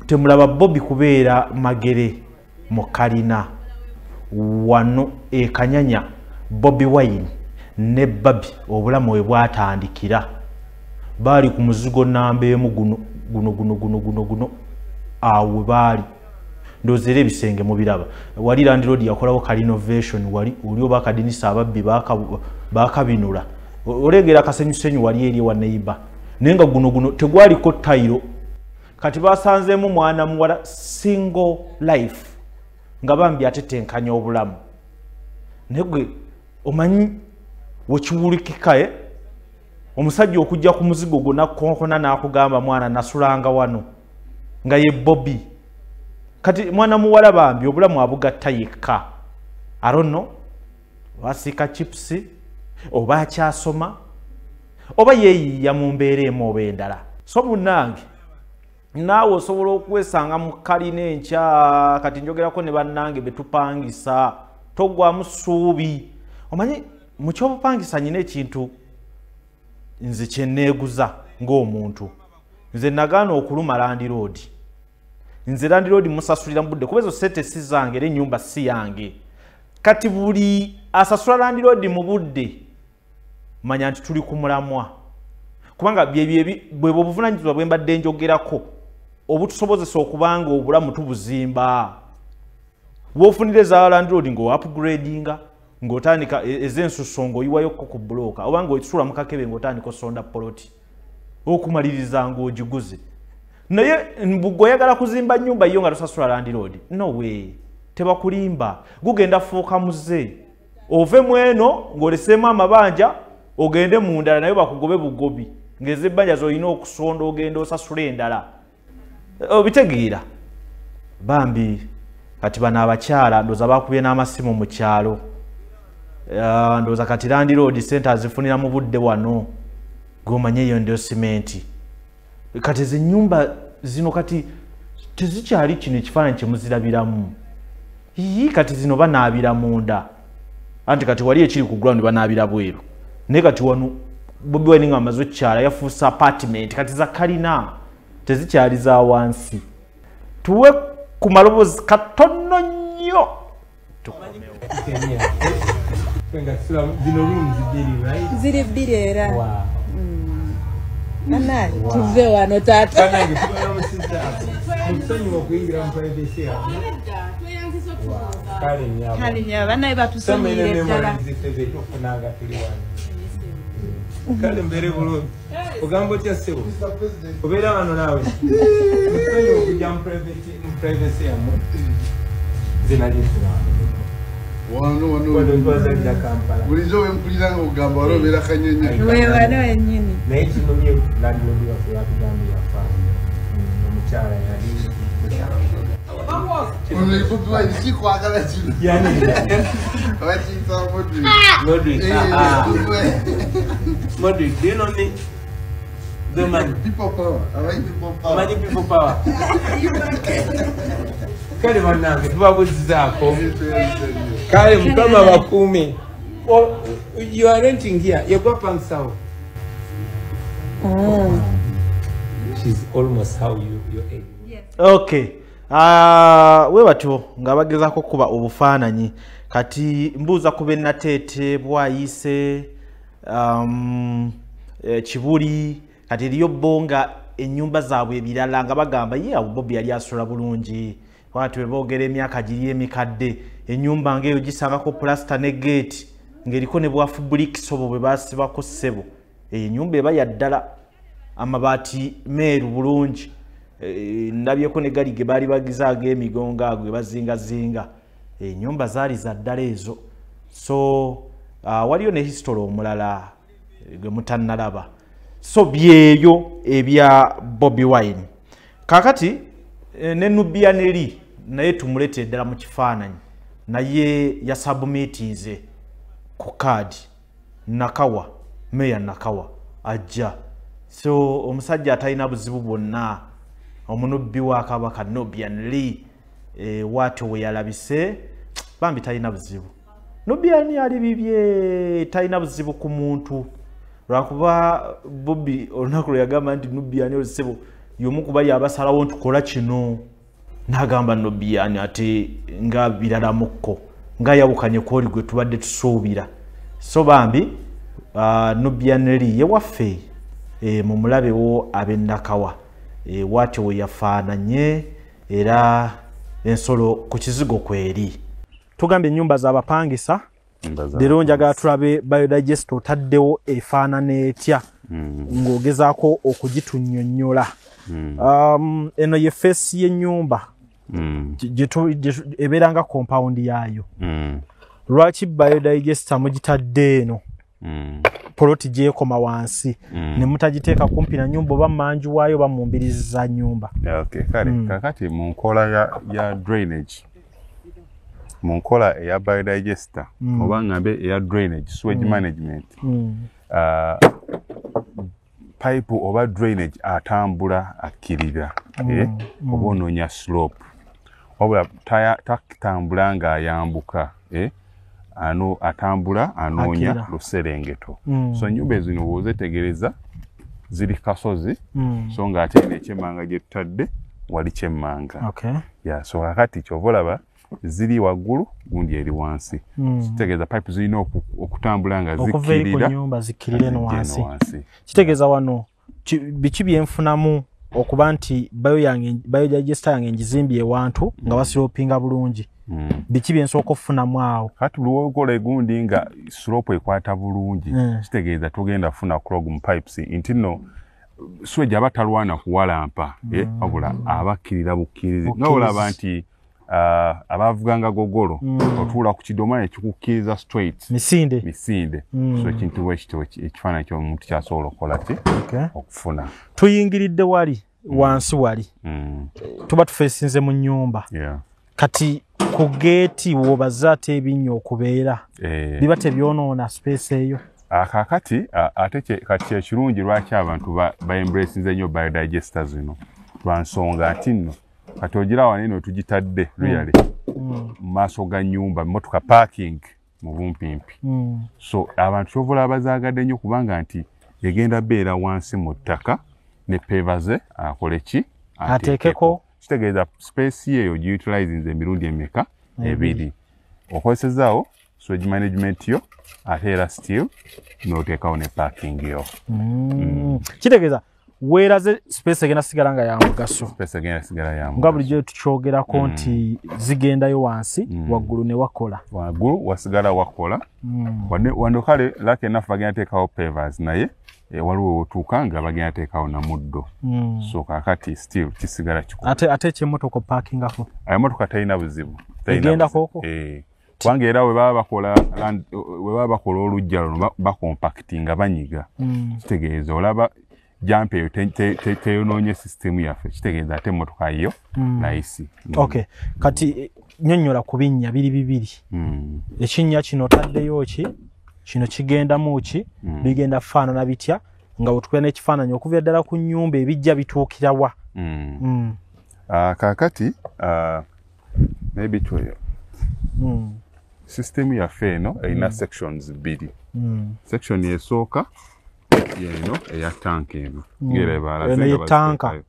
temulaba Bobby kubeera magere mu kalina wano Kanyanya Bobi Wine ne Babi obulamu we bwatandikira bali ku muzigo namba emu guno awo bali ndozere ebisenge mu biraba wali Land Road yakolawo ka renovation wali ulio bakadinisa ababbi bakabinula olegera kasenyusenyu wali eri wa neighbor nenga guno tegwali ko tayiro kati basanzemu mwana muwala single life nga bambi atetenkanya obulamu negwe omanyi wekiwulikikaye omusajja okujja ku muzigo gona konkona nakugamba mwana nasulanga wano nga ye Bobby kati mwana muwala bambi obulamu abugatta yekka arono wasika chips oba akyasoma oba yeeyiya mu mbeera emu oba endala so munange naawe osobola okwesanga mu kalina enkya kati njogerako ne bannange betupangisa togwamu ssuubi omanyi mu kyobupangisa nyina ekintu nze kyenneeguza ng'omuntu nze nagaana okuluma Land Road nze Land Road musasulira mu budde kuba ezo sente si zange era ennyumba si yange kati buli asasula Land Road mu budde manya nti tuli ku mulamwa kubanga bwe buvunanyizibwa bwe mbadde njogerako obutusobozesa okubanga obulamu tubuzimba bwofunire za Land Road ng'oupgradinga ng'otandika ez'ensuso ng'oyiwayo ku buloka oba ng'oyisula mu kakebe ng'otandika osonda poloti okumaliriza ng'ogiguze naye bw'oyagala kuzimba nnyumba yo nga tosasula Land Road no way tebakulimba gugenda fuuka muze ove mweno ng'oleseemu amabanja ogende mu ndala naye bakugobe bugobi ng'ezebbanja z'olina okusonda ogenda osasula endala obitegeera bambi kati bano abakyala ndooza bakubye n'amasimu mu kyalo ndooza kati Land Road sente azifunira mu budde wano gomanye eyo ndio simenti kati zinyumba zino kati tezikyali kino ekifaananyi kyemuzirabiramu kati zino banaabira munda anti kati wali ekiri ku ground banaabira bweru naye kati wano Bobi Wine nga amaze okukyala yafuusa apartment kati za kalina tezikyali za wansi tuwe ku maloboozi katono nnyo ziri bbiri era Nana tuve wano tata kalinya banaye batusomere ddala kale mbere bulungi ogambo kya sebo obeera wano naawe musonyi okujja mu privacy yamu bulizo wempulira nga ogamba wali obeera kanyenye wewano wenyini naye kino bye Land Road waffe yatugambye yafaayo omukyala yali ono Bobi Wine sikwagala kino bakiyita Modric, do you know me? The man. People power. I like people power. Many people power. Kale banange tubabuzizaako. Kale mukama bakuume. Well, you are renting here. You go from south. She's almost how your age. Yes. Okay. We batyo nga bagezaako kuba obufaananyi kati mbuuza kube nateete bwayise kibuli kati eriyo bonga ennyumba zaabwe ebirala nga bagamba ye Bobby yali asula bulungi watu beboogera emyaka giri emikadde ennyumba ng'eyo gisangako plaster ne gate ng'eriko ne bwafu bulikisobo bwe baasibako ssebo ennyumba eba yaddala amabaati meeru bulungi ndabyeko ne gali ge baali bagizaago emigongo ago bazingazinga ennyumba zaali za ddala ezo so waliyo ne history omulala gwe mutannalaba so byeyo ebya Bobi Wine kakati ne Nubian eri naye tumulete ddala mu kifaananyi naye yasubmitinze ku kaadi Nakawa Mayor Nakawa ajja so omusajja atalina buzibu bwonna omunubbi wa Kabaka Nubian Lee watu we yalabise bambi talina buzibu Nubian yali bibye talina buzibu ku muntu lwakuba Bobby olunaku lwe yagamba nti Nubian olusebo y'omu ku bali abasalawo ntukola kino n'agamba Nubian ate nga birala mukko nga yawukanye kwoli gwe tubadde tusuubira so bambi Nubian eri ye waffe mu mulabewo ab'Ennakawa watyo we yafaananye era ensolo ku kizigo kweri tugambye ennyumba z'abapangisa leero njagala tulabe biodigest otaddewo efaanana etya ng'ogezaako okugitunnyonnyola eno ye feesi y'ennyumba ebeera nga compound yaayo lwaki biodigester mugitadde eno poloti gyekoma wansi ne mutagiteeka kumpi na nyumba oba mmanju waayo oba mumbiriza nyumba kale kakati mu nkola ya drainage mu nkola eya biodigester oba ngambe eya drainage sewage management pipe oba drainage atambula akkirira oba onoonya slope wabula takitambula ng'ayambuka ano atambula anoonya luserengeto so nyumba zino bw'ozetegereza ziri kasozi so ng'ate n'ekyemmanga gye tutadde wali kyemmanga so kakati kyova olaba ziri waggulu gundi eri wansi kitegeeza pipe zirina okutambula nga zikkirira eno wansi kitegeeza wano biki byenfunamu okuba nti biodigester yange ngizimbye ewantu nga basiropinga bulungi biki byensooka okufunamu awo kati luwogola egundi nga slope ekwata bulungi kitegeeza tugenda kufuna clog mu pipes nti nno sewage aba talwana kuwalampa wabula abakkirira bukkirizi nga olaba nti abavuganga gogolo otuula ku kidomola ekikukkiriza straight misinde so ekintu bwekityo ekifaananyi ky'omuntu kyasobola okukola ki okufuna tuyingiridde wali wansi wali tuba tufeesinze mu nnyumba kati ku geeti wobaza ate ebinnya okubeera biba tebyonoona space eyo kakati ate kati kyekirungi lwaki abantu baembracinze nnyo biodigester zino lwa nsonga nti nno kati ogira waneno tugitadde luyale mu maaso ga nnyumba emmotoka parking mu bumpimpi so abantu kyovola abazaagadde nnyo kubanga nti egenda beera wansi mu ttaka ne pevaze akole ki ateekeko kitegeeza space yeeyo giutilizinze emirundi emeka ebiri okozesezaawo sewage management yo ate era still n'oteekawo ne parking yo kitegeeza weeraze space egenda sigala nga ya mugaso nga bulijjo tukyogerako nti zigendayo wansi waggulu ne wakola waggulu wasigala wakola wano kale lake ennafu bagenda teekawo pavers naye waliwo wotuuka nga bagenda teekawo na muddo so kakati still kisigala kikulu ate ekyemotoka parkingako emotoka talina buzibu egendakoko kubanga era we baba bakola olujja luno bakompactinga banyiga kitegeeza olaba jampa eyo teyonoonye system yaffe kitegeeza ate emmotoka yo nayisi kati nnyonnyola ku binnya biri bibiri ekinnya kino otaddeyo ki kino kigendamu ki bigenda faanana bitya nga wetukuba n'ekifaananyi okuva ddala ku nnyumba ebijja bituukira wa kakati maybe twoyo system yaffe eno erina sections bbiri section esooka yeno eya tank eno eno tanka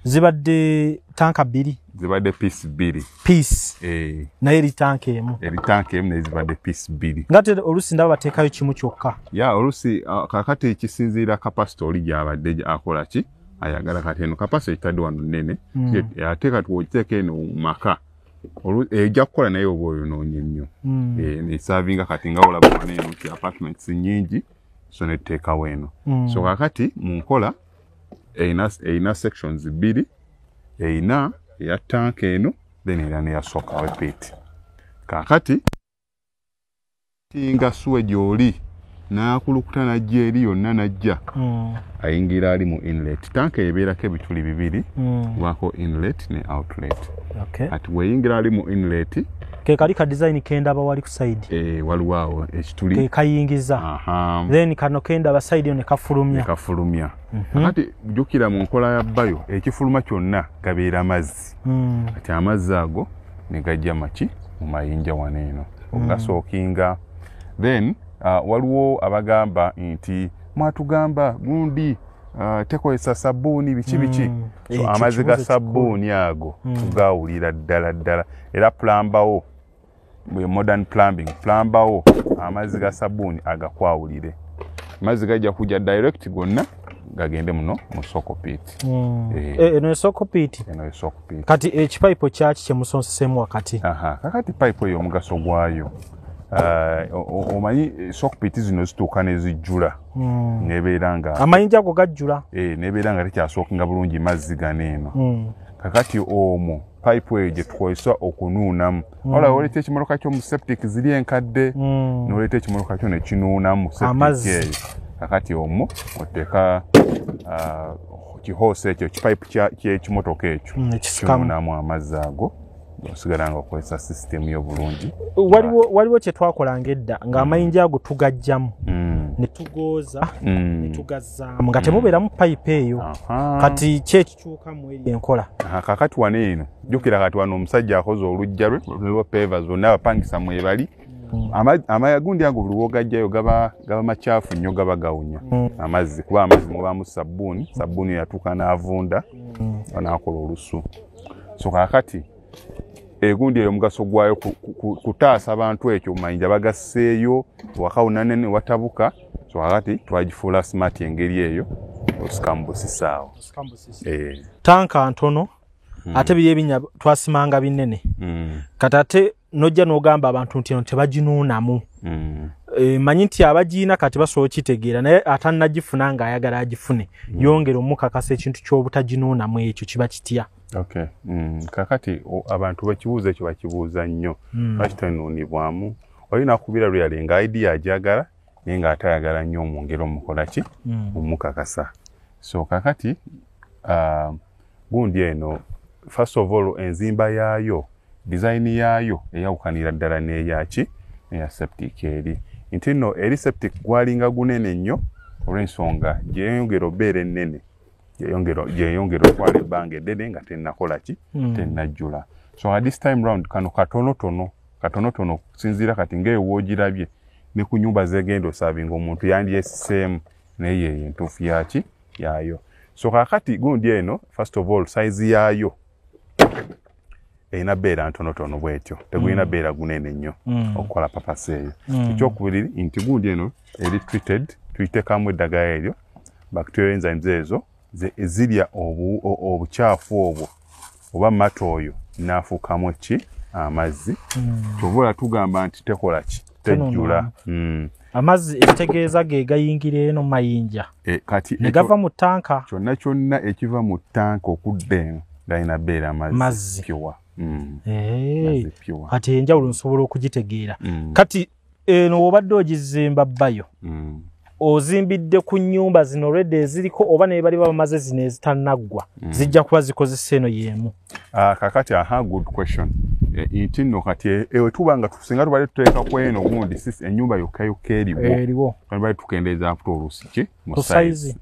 zibadde tanka bbiri zibadde piece bbiri naye eri tanka emu naye zibadde piece bbiri ngate oluusi ndaba bateekayo kimu kyokka oluusi kakati ekisinziira kapasite oli gyabadde akola ki ayagala kati eno kapasite ekitadde wano nnene ate kati wogiteeka eno mu maka ejja kukola naye oba oyonoonye nnyo nesaavinga kati nga olaba waneeno nti apartments nnyingi so netuteekawo eno so kakati mu nkola erina sections bbiri erina eya tank eno then era neyasookawo epit kakati nga sewage oli n'akulukuta najja eri yonna najja ayingira ali mu inlet tank ebeerako ebituli bibiri wako inlet ne outlet ati weyingira ali mu inlet ke kali ka design kenda ba wali ku side waliwo ekituli ke kayingiza then kano kenda ba side ne kafulumya ati jukira mu nkola ya bayo ekifuluma kyonna gabeera mazzi ati amazzi ago ne gajja maki mu mayinja waneeno ogasookinga then waliwo abagamba nti mwatugamba gundi tekozesa sabbuuni biki so amazzi ga sabbuuni ago tugawulira ddala era plambawo modern plambawo amazzi ga sabbuuni agakwawulire amazzi gajja kujja direct gonna gagende muno mu sokopit eno sokopit kati ekipipe kyaki kyemusonsesemu wakati kakati pipe eyo omugaso gwayo omanyi sokopit zino zituuka nezijjula nebeera nga amayinja ago gajjula nebeera nga tekyasookinga bulungi mazzi ganeeno kakati omwo pipe eyo gye tukozesa okunuunamu olaba oleeta ekimotoka kyo mu septic ziri enkadde n'oleeta ekimotoka kyo ne kinuunamu septic eyo kakati omwo oteeka kihoose ekyo kipipe ky'ekimotoka ekyo kinuunamu amazzi ago osigala nga okozesa sisitemu y'obulungi waliwo kye twakolanga edda ng'amayinja ago tugajjamu ne tugooza ne tugazzaamu nga temubeeramu pipe eyo kati kyekikyukamu eri enkola kakati wano eno jjukira kati wano omusajja akoze olujja lwe peva zonna abapangisa mwebali amagundi ago buli wogajjayo gaba makyafu nnyo gaba gawunya amazzi kuba amazzi mubaamu sabbuuni yatuuka n'avunda anaakola olusu so kakati egundi eyo omugaso gwayo kutaasa abantu ekyo mayinja bagasseeyo wakawunanene watabuka so kakati twagifuula smart engeri eyo osikamu busisaawo tanka ntono ate biri ebinya twasimanga binene kati ate nojja n'ogamba abantu nti eno tebaginuunamu manyi nti abagiina kati basobola okitegeera naye atannagifuna ng'ayagala agifune yongera omukakasa ekintu ky'obutaginuunamu ekyo kiba kitya kakati abantu bakibuuza ekyo bakibuuza nnyo lwaki tanuunibwamu olina kubira luyali nga idea agyagala naye ng'atayagala nnyo omwongera omukola ki omukakasa so kakati gundi eno first of all enzimba yaayo design yaayo eyawukanira ddala n'eyaki eya septic eri nti nno eri septic gwalinga gunene nnyo olw'ensonga gyeyongera obeera ennene gyeyongera okwala ebbanga eddene nga tennakola ki tennajjula so at this time round kano katonotono kusinziira kati ng'ewoogirabye ne ku nyumba zegenda osaabinga omuntu yandyesiseemu naye yeyo entuufu yaki yaayo so kakati gundi eno first of all size yaayo erina beera ntonotono bwetyo tegulina beera gunene nnyo okukola papasi eyo ekyokubiri nti gundi eno eri treated tuyitekamu eddagala eryo bacterial enzymes ezo ezirya obukyafu obwo oba mata oyo naafuukamu eki amazzi kyova tugamba nti tekola ki tejjula amazzi ekitegeeza ge gayingira eno mayinja kati negava mu ttanka kyonna ekiva mu ttanka okudda eno galina beera amazzi pyowa kati enjawulo nsobola okugitegeera kati eno obadde ogizimba bbayo ozimbidde ku nnyumba zino already eziriko oba naye bali bamaze zino ezitanaggwa zijja kuba zikozesa eno y'emu kakati good question nti nno kati ewetuba nga tusinga tubale tuteeka ku eno gundi ennyumba yokka eriwo bali tukendeeza akuta olusi ki mu size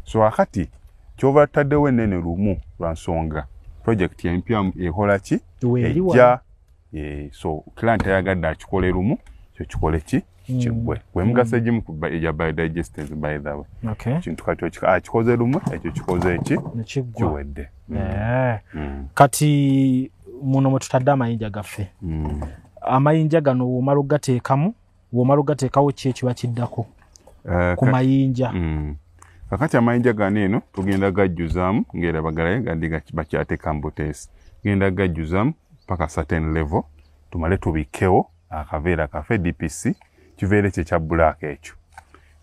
so akati kyova tutaddewo ennene lumu lwa nsonga project empya ekola ki ejja so client ayagadde akikole lumu kyo kikole ki kigwe wemugasa egimu eja biodigesters by the way kintu kati akikoze lumu ekyo kikoze eki kiwedde kati muno mwe tutadde amayinja gaffe amayinja gano womala ogateekawo ki ekiba kiddako ku mayinja kakati amayinja gano eno tugenda gajjuzaamu ng'era bagalayo gandi bakyateeka mu buteesi genda gajjuzaamu paka certain level tumale tubikewo akaveera kaffe DPC kiveere kye kya black ekyo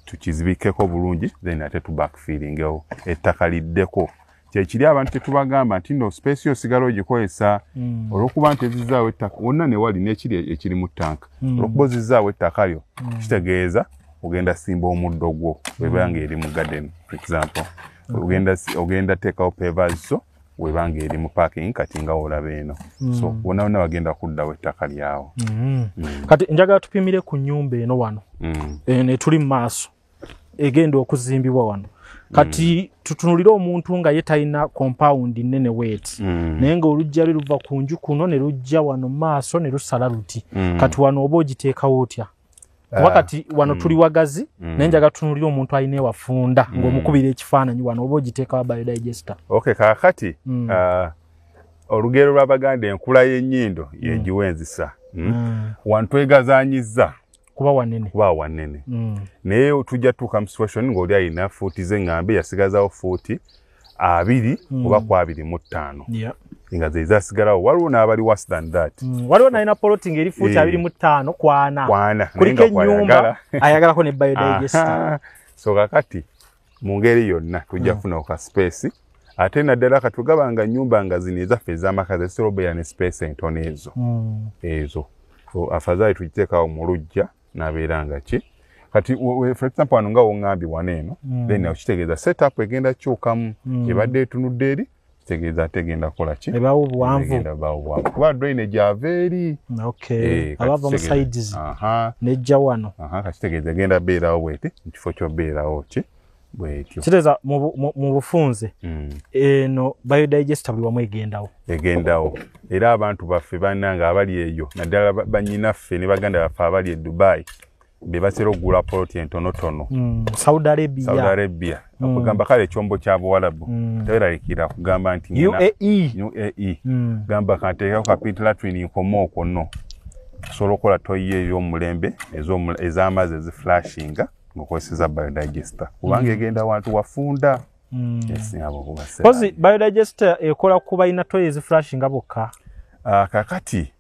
tukizibikeko bulungi then ate tubackfillingewo ettaka liddeko kyekiri abantu tetubagamba nti no space yosigala ogikozesa olwokuba nti ezizaawo ettaka wonna ne wali n'ekiri ekiri mu ttanka olwokuba ozizaawo ettaka lyo kitegeeza ogenda simba omuddo gwo webanga eri mu garden for example ogenda teekawo pavers zo webanga eri mu parking kati nga olaba eno so wonna wonna bagenda kuddawo ettaka lyawo kati njagala tupimire ku nnyumba eno wano ne tuli mu maaso egenda okuzimbibwa wano kati tutunulire omuntu nga ye talina compound nnene wet naye nga olujja lwe luva ku nju kuno ne lujja wano maaso ne lusala luti kati wano oba ogiteekawo otya wakati wano tuli wagazi nenjaga tunulira omuntu ayine wafunda ng'omukubira ekifaananyi wano oba ogiteeka wa biodigester. Okay, kakati olugero lw'Abaganda enkula y'ennyindo yegiwenzisa. Wantwegazaanyiza kuba wanene. Naye tujja tuuka mu situation ng'oli ayina fuuti ze ŋŋambe yasigazawo fuuti 2 oba ku 25. Nga ze zasigalawo waliwo n'abali worse than that. Waliwo nalina poloting eri fuuti 25 kwana. Kuliko ennyumba ayagalako ne biodigester. So kakati mu ngeri yonna tujja kufuna ka space. Ate naddala katugabanga nnyumba nga zino ezaffe ez'amaka zisolo beera ne space entono ezo. Ezo. So afadhali tujiteekawo mu luggya n'abeera nga ki. Kati for example wano nga wongambye waneeno then okitegeeza setup egenda kyukamu ebadde etunudde eri kitegeeza tegenda kola ki ebaawo obuwanvu kuba drainage ava eri abava mu sides nejja wano kakitegeeza egenda beerawo bweti mu kifo ky'obeerawo ki bwetyo kitegeeza mu bufunze eno biodigester buli wamu egendawo era abantu baffe bannanga abali eyo naddala bannyinaffe ne baganda baffe abali e Dubai bebasera okugula poloti entonotono Saudi Arabia okugamba kale ekyombo kya Buwalabu teweraliikira kugamba nti UAE gamba kanteekako kapiti latrine nkoma okwo nno osobola okukola toyi ey'omulembe ez'amazzi eziflashinga ng'okozeseza biodigester kubanga egenda wantu wafunda kozi biodigester ekola ku balina toyi eziflashinga bokka kakati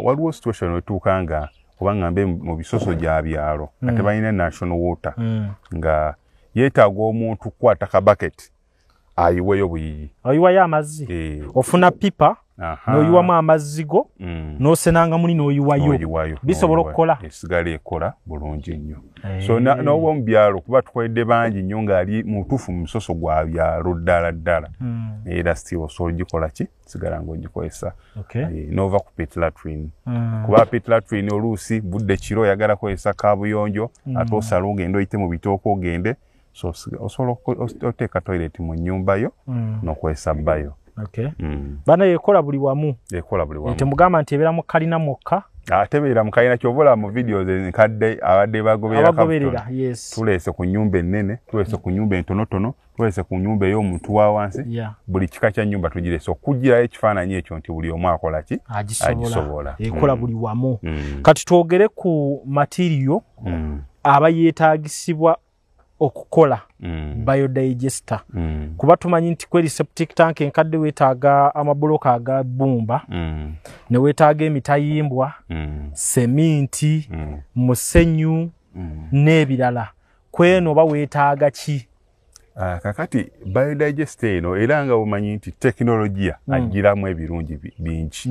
waliwo situation wetuuka nga kubanga mbe mu bisoso gya byalo ate balina national water nga yeetaaga omuntu kukwata ka bucket ayiweyo buyiyi oyiwayo amazzi ofuna pipa n'oyiwamu amazzi go n'osenanga muli n'oyiwayo bisobola okukola esigala ekola bulungi nnyo so n'oba mu byalo kuba tukoledde bangi nnyo ng'ali mutuufu mu musoso gwa byalo ddala era still osobola ogikola ki sigala ng'ogikozesa n'ova ku pit latrine kuba pit latrine oluusi budde kiro oyagala kukozesa kaabuyonjo ate osala ogende oyite mu bitooka ogende so osobola oteeka toilet mu nnyumba yo n'okozesa bayo bana yekola buli wamu temugamba nti ebeera mu kalina mwokka tebeera mu kalina kyobula mu videos enkadde abadde bagoberera tuleese ku nnyumba ennene tuleese ku nnyumba entonotono tuleese ku nnyumba ey'omuntu wa wansi buli kika kya nnyumba tugireese okugirayo ekifaananyi ekyo nti buli omu akola ki agisobola ekola buli wamu kati twogere ku material aba yeetaagisibwa okukola biodigester kuba tumanyi nti kweri septic tank enkadde weetaaga amabuloka aga bbumba ne weetaaga emitayimbwa seminti musenyu n'ebirala kweno oba weetaaga ki kakati biodigester eno era nga bumanyi nti tekinologiya agiramu ebirungi bingi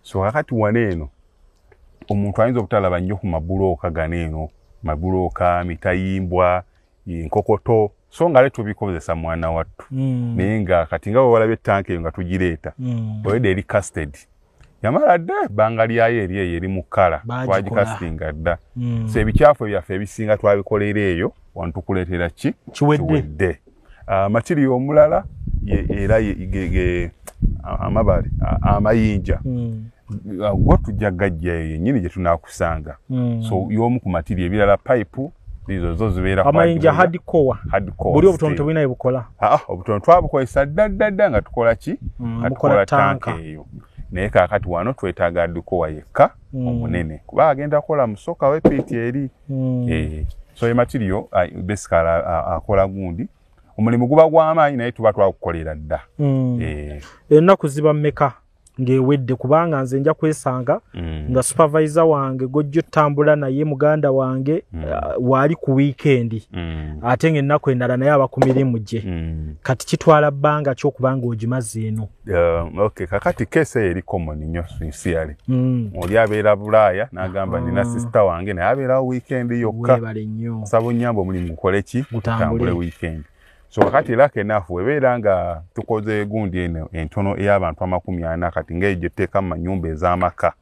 so kakati waneeno omuntu ayinza obutalaba nnyo ku mabuloka ganeeno mabuloka mitayimbwa nkokoto so nga leto bikozesa mwana wattu naye nga kati nga walabye tank eyo nga tugireeta oyede eri casted yamala dda ebbanga lyayo eri mu kkala twagikastinga dda so ebikyafu byaffe ebisinga twabikolera eyo wantukuleetera ki kiwedde material omulala era amabale amayinja gwo tujja gajjayo yennyini gye tunaakusanga so y'omu ku material ebirala pipe zo zibeera amayinja hardcore buli obutono tebulina ebukola obutono twabukozesa dda nga tukola ki nga tukola tanka eyo naye kaakati wano twetaaga hardcore yekka omunene kuba agenda kukola musoka w'epiiti eri so ye material basically akola gundi omulimu guba gw'amaanyi naye tuba twakukolera dda ennaku ziba mmeka ngewedde kubanga nze nja kwesanga nga supervisor wange gojjo tambula naye muganda wange wali ku weekend ate ng'ennaku endala naye aba ku mirimu gye kati kitwala bbanga ky'okubanga ogimaze eno okay kakati kese eri common nnyo sincerely oli abeera Bulaaya n'agamba nina sister wange naye abeerawo weekend yokka nsaba onnyamba omulimu gukole ki gutambule weekend so kakati era kenafu webeera nga tukoze gundi eno entono ey'abantu 40 kati ng'eyo gye tuteeka mu manyumba ez'amaka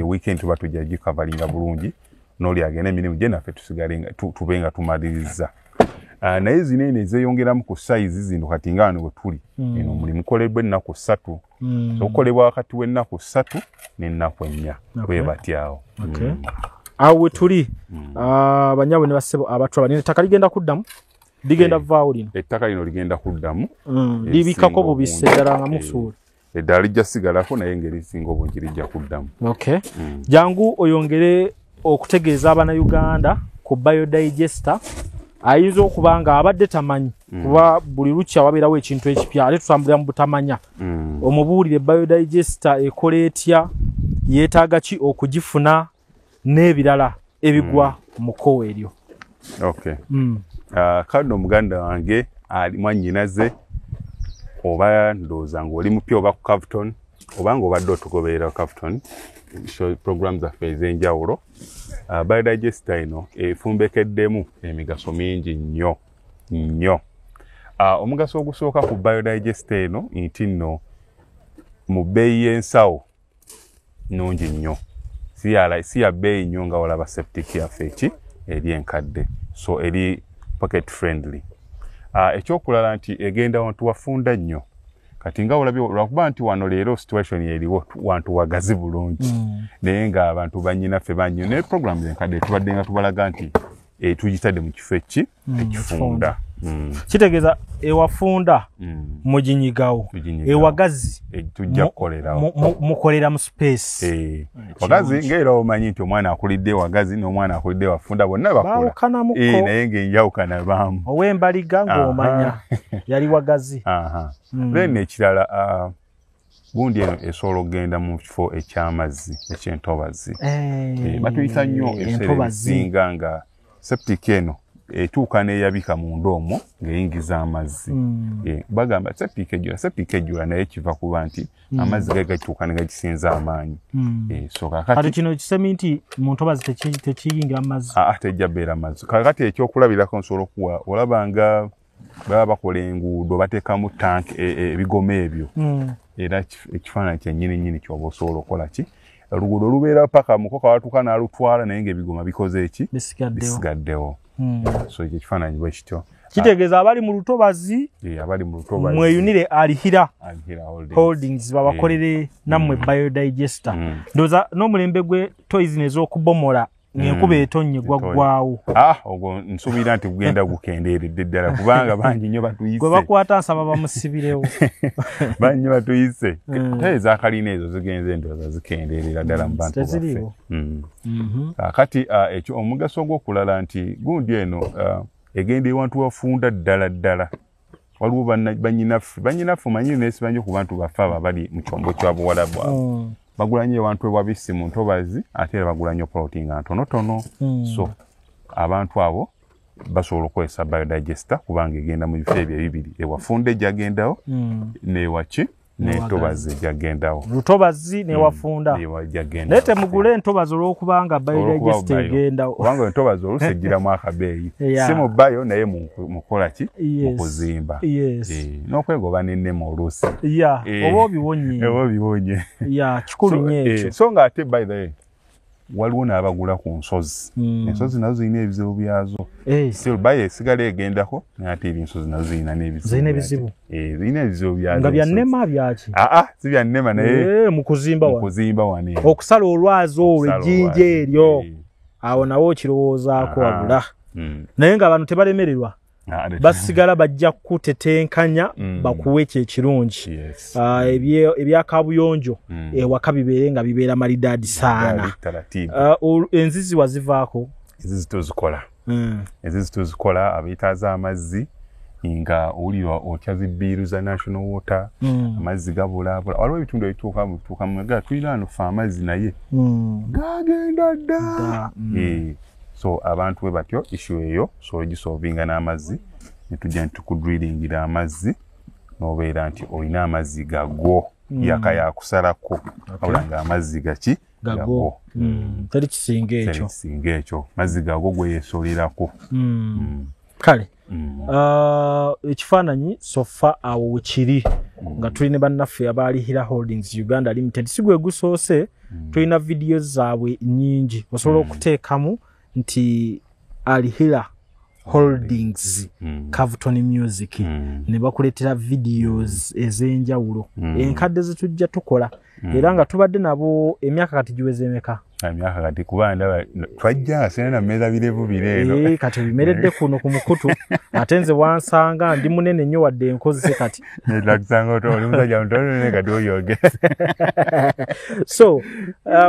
weekend tuba tujja gikavalinga bulungi n'oli agenda emirimu gye naffe tusigale tube nga tumaliriza naye zino eno ezeyongeramu ku sayizi zino kati nga wano we tuli eno omulimu gukoleddwa ennaku 3 so gukolebwa wakati w'ennaku 3 n'ennaku 4 bwe batyawo awe tuli banyabwe ne basebo abatwa banene taka ligenda kuddamu ligenda vaawo lino ettaka lino ligenda kuddamu libikako bubise ddala nga musuula eddala lijja sigalako naye engeri singa obungi lijja kuddamu. Okay. Jangu oyongere okutegeeza Abannayuganda ku biodigester ayinza okuba nga abadde tamanyi kuba buli lukya wabeerawo ekintu ekipya ate tutambulira mu butamanya omubuulire biodigester ekola etya yeetaaga ki okugifuna n'ebirala ebigwa mu kkowa eryo. Okay. Kano omuganda wange ali mwannyinaze oba ndowooza ng'oli mupya oba ku Cavuton oba ng'obadde otugoberera Cavuton programs zaffe ez'enjawulo. Biodigester eno efumbekeddemu emigaso mingi nnyo. Omugaso ogusooka ku biodigester eno nti nno mu bbeeyi y'ensawo nnungi nnyo. Si ya bbeeyi nnyo nga olaba septic yaffe eki eri enkadde, so eri pocket friendly. Ekyokulala nti egenda wantu wafunda nnyo. Kati nga olabye lwakuba nti wano leero situation yeriwo wantu wagazi bulungi naye nga abantu bannyinaffe bangi ne program enkadde tubadde nga tubalaga nti tugitadde mu kifo ekifunda. Kitegeeza ewafunda muginyigawo ewagazi tujja kukolerawo mukolera mu space wagazi ng'era omanyi nti omwana akulidde wagazi n'omwana akulidde wafunda bonna bakola naye ng'enjawukana baamu ow'embaliga ng'omanya yali wagazi. Then ekirala gundi eno esobola okugenda mu kifo eky'amazzi eky'entobazi batuyita nnyo ebiseera ebisinga nga septic eno etuuka n'eyabika munda omwo ng'eyingiza amazzi. Bagamba septic ejjula naye kiva kuba nti amazzi gali gakituuka ne gagisinza amaanyi. Kati kino kisemi nti mu ntobazi tekiyingira amazzi? Tejja beera amazzi. Kakati ekyokulabirako nsobola okuwa olaba nga baba bakola enguudo bateekamu tank ebigoma ebyo era ekifaananyi kyennyini kyoba osobola okukola ki oluguudo lubeera paka mukoka watuuka n'alutwala naye ng'ebigoma bikoze eki bisigaddewo. So ekyo ekifaananyi bwe kityo. Kitegeeza abali mu lutobazi mweyunire Alihira Holdings babakolere nammwe biodigester. Ndowooza n'omulembe gwe toys ez'okubomola ng'enkuba etonnye gwaggwaawo. Ogwo nsuubira nti gugenda gukendeeredde ddala kubanga bangi nnyo batuyise. Gwe bakwata nsaba bamusibirewo. Bangi nnyo batuyise. Ate ez'akalina ezo zigenze ndowooza zikendeerera ddala mu bantu baffe. Kati ekyo omugaso gw'okulala nti gundi eno egenda ewantu wafunda ddala. Waliwo bannyinaffe manyi neesibanyo ku bantu baffe abo abali mu kyombo kya buwala bwabwe. Bagula nnyo ewantu ewabisi mu ntobazi ate era bagula nnyo ploti nga ntonotono. So abantu abo basobola okukozesa biodigester kubanga egenda mu bifo ebyo ebibiri ewafunda ejjagendawo n'ewaki n'entobazi ejjagendawo. Lutobazi n'ewafunda naye temugule entobazi olw'okubanga biodigester egendawo kubanga entobazi oluusi eggiramu akabeeyi si mu bayo naye mukola ki mu kuzimba n'okwegoba n'ennema oluusi oba obiwonye kikulu nnyo ekyo. So nga ate by the way waliwo n'abagula ku nsozi. Ensozi nazo zirina ebizibu byazo. Still bayo esigala egendako naye ate ensozi nazo zirina n'ebizibu. Zirina ebizibu byazo. Nga byannema byaki? Si byannema naye mu kuzimba wane. Okusala olwazi olwo ejjinja eryo awo nawo okirowoozaako wabula. Naye ng'abantu tebalemererwa. Basigala bajja kutetenkanya bakuwe ekyo ekirungi. Ebyakabuyonjo ewaka bibeere nga bibeera malidaadi saana. Enzizi wazivaako? Enzizi tuzikola abetaaza amazzi nga olira otya zibbiiru za National Water amazzi gabulaabula. Waliwo ebitundu ebituuka mu ggala tulina nfe amazzi naye gagenda dda. So abantu bwe batyo issue eyo so gisolvinga n'amazzi netujja ntukudrilingira amazzi n'obeera nti olina amazzi gagwo yaka yakusalako wabula nga amazzi gagwo. Teri kisinga ekyo mazzi gagwo gwe yeesolerako. Kale ekifaananyi sofa awo wekiri nga tuli ne bannaffe abalihira Holdings Uganda Limited si gwe gusoose tulina vidiyo zaabwe nnyingi osobola okuteekamu nti Alihira Holdings Cavuton Music ne bakuleetera videos ez'enjawulo enkadde zetujja tukola era nga tubadde nabo emyaka kati giweze emeka emyaka kati kuba ndaba twajja sena na meza birevu bireeno kati bimeredde kuno ku mukutu ate nze wansanga ndi munene nnyo wadde enkozese kati netusanga oli musajja mutono kati oyogese so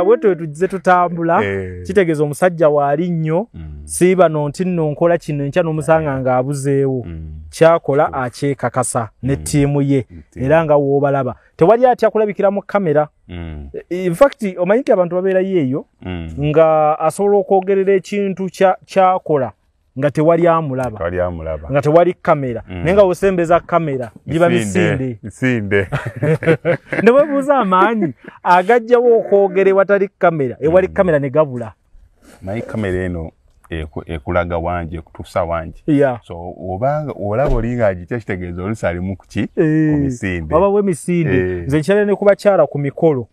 bwetwe tugize tutambula kitegeeza omusajja waali nnyo siiba nonti nno nkola kino enkya n'omusanga ng'abuzeewo kyakola akyekakasa ne ttiimu ye era nga woobalaba tewali atya kulabikira mu kamera in fact omanyike abantu babeerayo eyo nga asobola okwogerera ekintu kyakola nga tewali amulaba nga tewali kamera naye nga osembeza kamera giba misinde ne webuuza amaanyi agajjawo okwogera ewatali kamera ewali kamera ne gabula naye kamera eno ekulaga wangi ekutuusa wangi so olaba olinga agitya kitegeeza oluusi alimu kuki ku misinde wabawo emisinde nze nkyala ne ku bakyala ku mikolo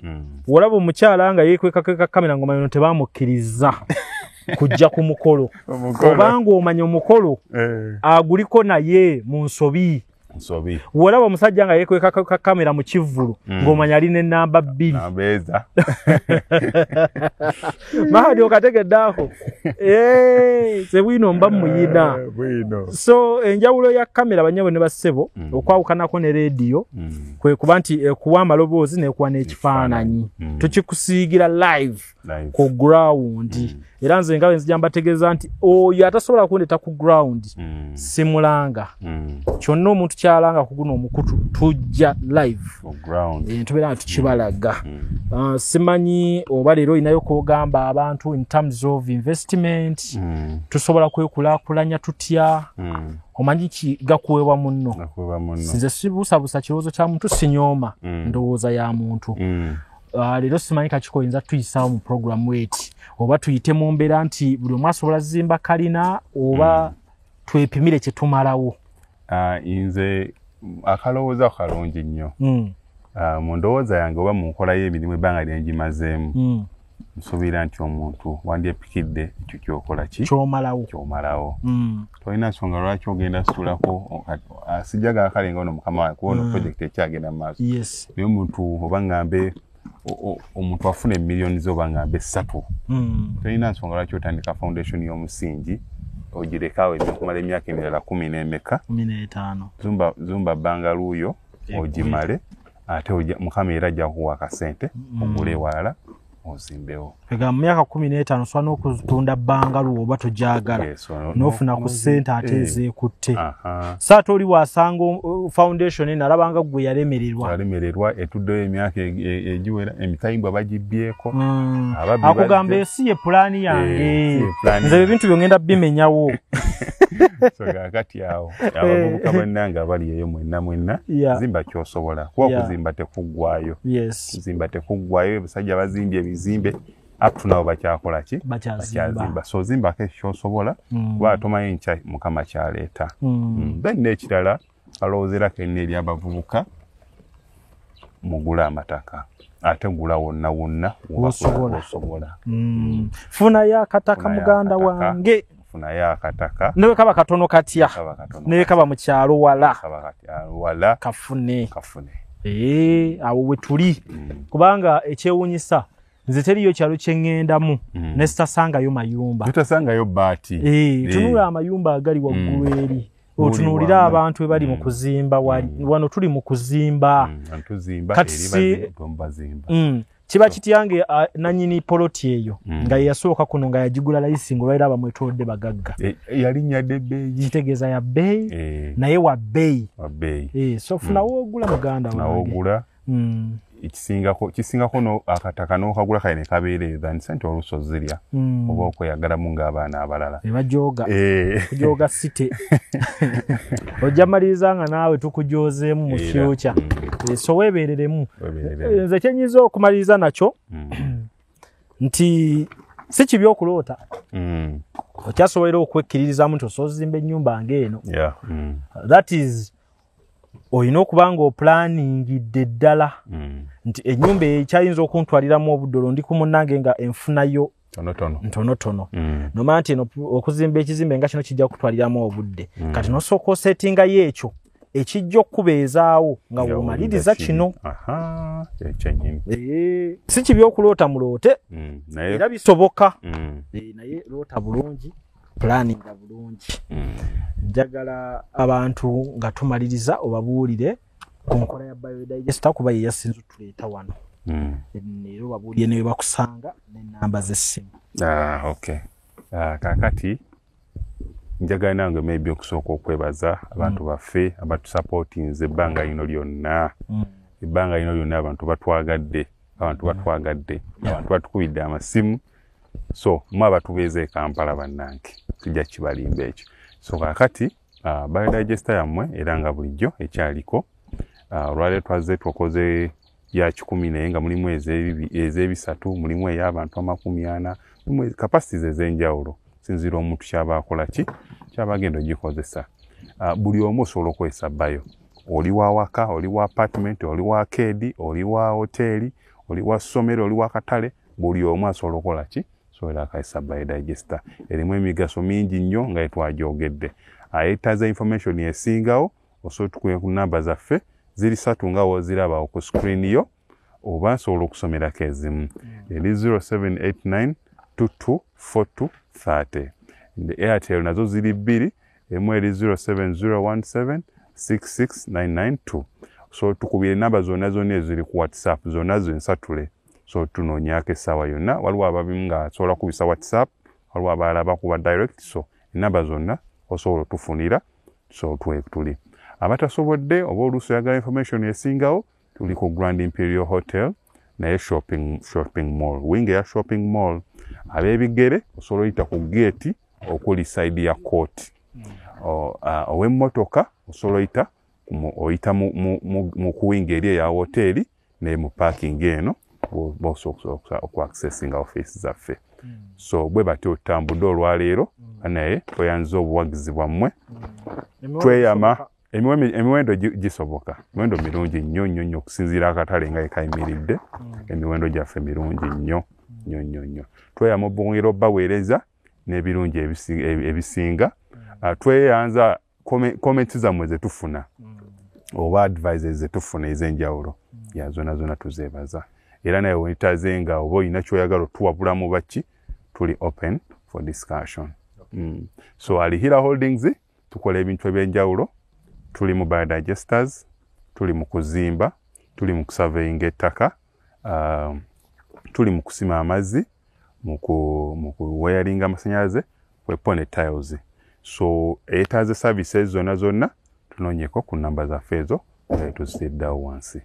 olaba omukyala nga yeekwekakweka kamera ng'omanya no tebamukkiriza kujja ku mukolo obanga omanya omukolo aguliko naye mu nsobi wolaba omusajja nga yeekweka kamera mu kivvulu ng'omanya alina ennamba 2 mahadi okategedde ako sebwino mba muyina so enjawulo ya kamera banyabo ne bassebo okwawukanako ne rediyo kwe kuba nti ekuwa amaloboozi n'ekuwa n'ekifaananyi tukikusiigira live ku ground era nze nga bwenzija mbategeeza nti oyo atasobola kundeeta ku ground simulanga kyonna omuntu kyalanga ku guno omukutu tujja live tubeera nga tukibalaga simanyi oba leero olinayo kwogamba abantu in terms of investment tusobola kwekulaakulanya tutya omanyi ki gakuweebwa munno nze sibuusabuusa kirowoozo kya muntu sinyooma ndowooza ya muntu leero simanyi kakikoyinza tuyisaawo mu programu eti oba tuyite mu mbeera nti buli omu asobola zimba kalina oba twepimire kye tumalawo nze akalowooza kalungi nnyo mu ndowooza yange oba mu nkola y'emirimu ebbanga lyengimazeemu nsuubira nti omuntu wandyepikidde ekyo kyokola ki kyomalawo tolina nsonga lwaki ogenda situlako sijjaga akalenga ono mukama wawe kuba ono projekiti ekyagenda mu maaso naye omuntu oba ngambe omuntu afuna emiliyoni zoba ngambe 3 tolina nsonga lwaki otandika foundation y'omusingi ogirekawo okumala emyaka emirala 10 n'emeka 15 zumba bangaluuyo ogimale ate mukama era ajja kuwa akasente ogule ewalala ozimbewo ega mu myaka 15 soba n'okutunda bangaluwo oba togyagala n'ofuna ku ssente ate ezeekutte saate oli wasanga foundation enalabanga gwe yalemererwa etuddeyo emyaka egiwera emitayimbwa bagibbyeko akugamba esi ye pulaani yange nze ebintu byongenda bimenyawo kakati awo abavubuka bannange abali eyo mwenna zimba kyosobola kuba okuzimba tekuggwayo kuzimba tekuggwayo abasajja bazimbye ebizimbe up to now bakyakola ki bakyazimba so zimbako ekyosobola kuba tomanyi nkya mukama kyaleeta then n'ekirala alowoozerako enna eri abavubuka mugula amataka ate gula wonna wosobola funayo akataka muganda wange funayo akataka newe kaba katono katya newe kaba mu kyalo wala kafune awo we tuli kubanga ekyewuunyisa nze teriyo kyalo kyeŋŋendamu ne sitasangayo mayumba tutasangayo baati tunula amayumba agali waggulu eri otunuulira abantu we bali mu kuzimba wano tuli mu kuzimba kiba kityange nanyini poloti eyo nga yasooka kuno nga yagigula layisi ng'olwaira bamwetolodde bagagga yalinnya dde bbeeyi kitegeeza ya bbeeyi naye wa bbeeyi so funawo ogula muganda wange kisingako akataka n'okagula kale ne kabeereza nti sente oluusi ozirya oba okweyagalamu ng'abaana abalala kujooga site ojja maliriza nga naawe tukujoozeemu mu fyuca so weebeereremu nze kyenyinza okumaliriza nakyo nti si kibi okuloota okyasobolera okwekkiririzamu nti osozimba ennyumba ng'eno that is olina okuba nga oplaningidde ddala nti ennyumba ekyayinza okuntwaliramu obuddolo ndi ku munnange nga enfunayo ntonotono nomanya nti okuzimba ekizimbe nga kino kijja kutwaliramu obudde kati nosooka osetingayo ekyo ekijja okubeezaawo nga womaliriza kino si kibi okuloota muloote era bisoboka naye loota bulungi planinga bulungi njagala abantu nga tumaliriza obabuulire ku nkola ya biodigester kuba ye yasinze tuleeta wano era obabuulire ne bakusanga n'ennamba z'essimu kakati njagala nange maybe okusooka okwebaza abantu baffe abatusupportinze ebbanga lino lyonna ebbanga lino lyonna abantu batwagadde abantu batukubidde amasimu so mwe abatubeeza e Kampala bannange kijja kibalimba ekyo so kakati biodigester yammwe era nga bulijjo ekyaliko olwaleero twazze twakoze ya 10 naye nga mulimu ez'ebisatu mulimu ey'abantu 40 mulimu capacities ez'enjawulo sinzira omuntu kyaba akola ki kyaba agenda ogikozesa buli omu osobola okwesa bayo oli wa waka oli wa apartment oli wa arcade oli wa hoteli oli wa ssomero oli wa katale buli omu asobola okola ki sobola akaisa biodigester erimu emigaso mingi nnyo nga etwagyogedde ayetaza information esingawo osobola tukuye ku namba zaffe ziri 3 nga wozirabawo ku screen yo oba nsobola okusomerako ezimu eri 0789 224230 Airtel nazo ziri 2 emu eri 07017669992 so tukubire namba zonna eziri ku WhatsApp zonna zensatule so tunoonyako essaawa yonna waliwo ababimu nga asobola kubisa WhatsApp waliwo abalala bakuba direct so enamba zonna osobola otufunira so tuli abatasobodde oba oluusi oyagala information esingawo tuli ku Grand Imperial Hotel naye shopping mall wing ya shopping mall ab'ebigere osobola oyita ku gate okuli side ya court ow'emmotoka osobola oyita mu kuwinga eri ya hoteli naye mu parking eno bosobola okuaccessinga office zaffe so bwe batyo otambudde olwaleero naye oyanze obuwagizi bwammwe tweyama emiwendo gisoboka emiwendo mirungi nnyo okusinziira akatale nga ekayimiridde emiwendo gyaffe mirungi nnyo tweyama obwongera obbaweereza n'ebirungi ebisinga tweyanza comments zammwe zetufuna oba advices zetufuna ez'enjawulo ya zonna tuzeebaza era naye wetaze nga oba olina kyoyagala otuwabulamu baki tuli open for discussion so Alihira Holdings tukola ebintu eby'enjawulo tuli mu biodigesters tuli mu kuzimba tuli mu kusurveyinga ettaka tuli mu kusima amazzi mu kuwayaringa amasannyalaze kwepone tiles so etaaze services zonna tunoonyeko ku namba zaffe ezo tuziddawo wansi